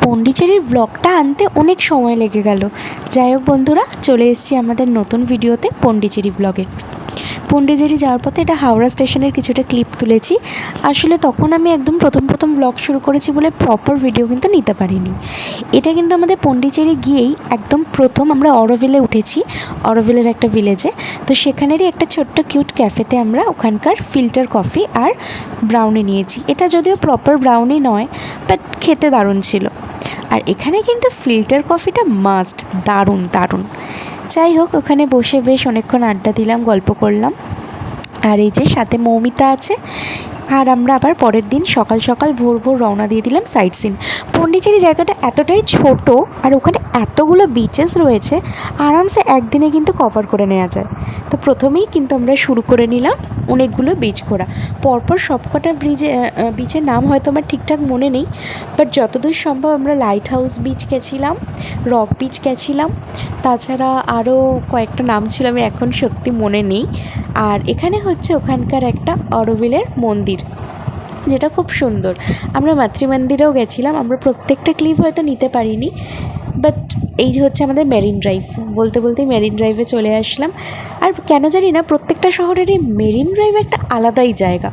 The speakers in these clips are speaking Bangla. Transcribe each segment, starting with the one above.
পন্ডিচেরির ব্লগটা আনতে অনেক সময় লেগে গেল। যাই হোক বন্ধুরা, চলে এসেছি আমাদের নতুন ভিডিওতে পন্ডিচেরি ব্লগে। পন্ডিচেরি যাওয়ার পথে এটা হাওড়া স্টেশনের কিছুটা ক্লিপ তুলেছি। আসলে তখন আমি একদম প্রথম ব্লগ শুরু করেছি বলে প্রপার ভিডিও কিন্তু নিতে পারিনি। এটা কিন্তু আমাদের পন্ডিচেরি গিয়েই একদম প্রথম আমরা অরোভিলে উঠেছি, অরোভিলের একটা ভিলেজে। তো সেখানেরই একটা ছোট্ট কিউট ক্যাফেতে আমরা ওখানকার ফিল্টার কফি আর ব্রাউনি নিয়েছি। এটা যদিও প্রপার ব্রাউনি নয়, বাট খেতে দারুণ ছিল। আর এখানে কিন্তু ফিল্টার কফিটা মাস্ট, দারুণ দারুণ। যাই হোক, ওখানে বসে বেশ অনেকক্ষণ আড্ডা দিলাম, গল্প করলাম। আর এই যে সাথে মৌমিতা আছে। আর আমরা আবার পরের দিন সকাল সকাল ভোর রওনা দিয়ে দিলাম সাইট সিন। পন্ডিচেরি জায়গাটা এতটাই ছোট আর ওখানে এতগুলো বিচেস রয়েছে, আরামসে একদিনে কিন্তু কভার করে নেওয়া যায়। তো প্রথমেই কিন্তু আমরা শুরু করে নিলাম অনেকগুলো বিচ ঘোরা। পরপর সবকটা বিচের নাম হয়তো আমার ঠিকঠাক মনে নেই, বাট যতদূর সম্ভব আমরা লাইট হাউস বিচ গেছিলাম, রক বিচ গেছিলাম, তাছাড়া আরও কয়েকটা নাম ছিল আমি এখন সত্যি মনে নেই। আর এখানে হচ্ছে ওখানকার একটা অরোভিলের মন্দির, যেটা খুব সুন্দর। আমরা মাতৃমন্দিরেও গেছিলাম। আমরা প্রত্যেকটা ক্লিপ হয়তো নিতে পারিনি, বাট এই যে হচ্ছে আমাদের মেরিন ড্রাইভ, বলতেই মেরিন ড্রাইভে চলে আসলাম। আর কেন জানি না, প্রত্যেকটা শহরেরই মেরিন ড্রাইভ একটা আলাদাই জায়গা।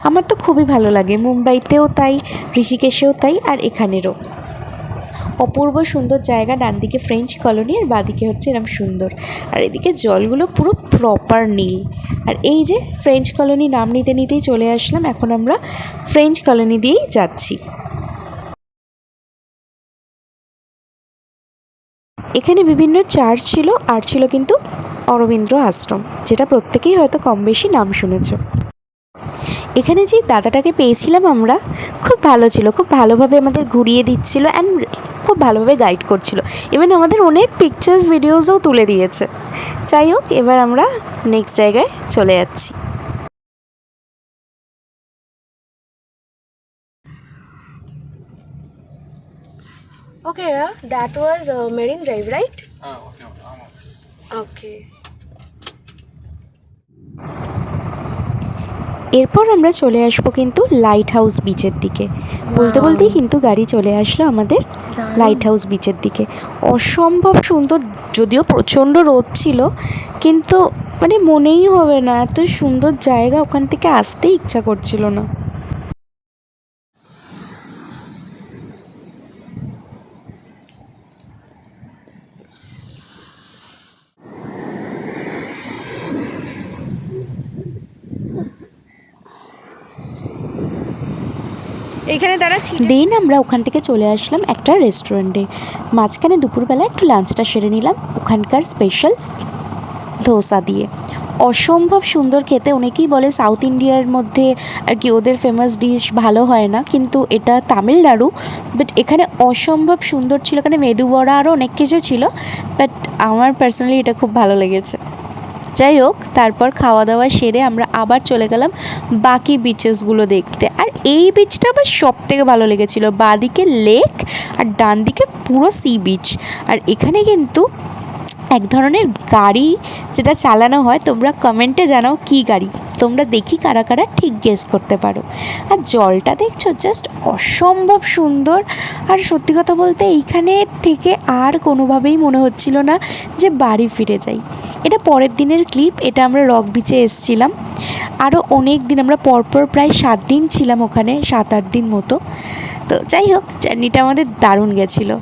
আমার তো খুবই ভালো লাগে। মুম্বাইতেও তাই, ঋষিকেশেও তাই, আর এখানেরও অপূর্ব সুন্দর জায়গা। ডান দিকে ফ্রেঞ্চ কলোনি আর বাঁদিকে হচ্ছে এরকম সুন্দর। আর এদিকে জলগুলো পুরো প্রপার নীল। আর এই যে ফ্রেঞ্চ কলোনি নাম নিতেই চলে আসলাম। এখন আমরা ফ্রেঞ্চ কলোনি দিয়েই যাচ্ছি। এখানে বিভিন্ন চার্চ ছিল, আর ছিল কিন্তু অরবিন্দ আশ্রম, যেটা প্রত্যেকেই হয়তো কম বেশি নাম শুনেছ। এখানে যে দাদাটাকে পেয়েছিলাম আমরা, খুব ভালো ছিল, খুব ভালোভাবে আমাদের ঘুরিয়ে দিচ্ছিল অ্যান্ড খুব ভালোভাবে গাইড করছিল। ইভেন আমাদের অনেক পিকচার্স ভিডিওসও তুলে দিয়েছে। যাই হোক, এবার আমরা নেক্সট জায়গায় চলে যাচ্ছি। Okay, yeah, that was Marine Drive, right? Okay. Okay. এরপর আমরা চলে আসবো কিন্তু লাইট হাউস বিচের দিকে। বলতেই কিন্তু গাড়ি চলে আসলো আমাদের লাইট হাউস বিচের দিকে। অসম্ভব সুন্দর, যদিও প্রচণ্ড রোদ ছিল, কিন্তু মানে মনেই হবে না এত সুন্দর জায়গা, ওখান থেকে আসতেই ইচ্ছা করছিল না। এখানে তারা দেন আমরা ওখান থেকে চলে আসলাম একটা রেস্টুরেন্টে। মাঝখানে দুপুরবেলা একটু লাঞ্চটা সেরে নিলাম ওখানকার স্পেশাল ধোসা দিয়ে। অসম্ভব সুন্দর খেতে। অনেকেই বলে সাউথ ইন্ডিয়ার মধ্যে আর কি ওদের ফেমাস ডিশ ভালো হয় না, কিন্তু এটা তামিলনাড়ু, বাট এখানে অসম্ভব সুন্দর ছিল। এখানে মেদু বড়া আরও অনেক কিছু ছিল, বাট আমার পার্সোনালি এটা খুব ভালো লেগেছে। যাই হোক, তারপর খাওয়া দাওয়া সেরে আমরা আবার চলে গেলাম বাকি বিচেসগুলো দেখতে। আর এই বিচটা আমার সব থেকে ভালো লেগেছিলো। বাঁদিকে লেক আর ডান দিকে পুরো সি বিচ। আর এখানে কিন্তু এক ধরনের গাড়ি যেটা চালানো হয়, তোমরা কমেন্টে জানাও কী গাড়ি, তোমরা দেখি কারা কারা ঠিক গেস করতে পারো। আর জলটা দেখছো, জাস্ট অসম্ভব সুন্দর। আর সত্যি কথা বলতে এইখানে থেকে আর কোনোভাবেই মনে হচ্ছিল না যে বাড়ি ফিরে যাই। এটা পরের দিনের ক্লিপ। এটা আমরা রক বিচে এসেছিলাম। আরও অনেক দিন আমরা পরপর প্রায় 7 দিন ছিলাম ওখানে, 7-8 দিন মতো। তো যাই হোক, জার্নিটা আমাদের দারুণ গেছিলো।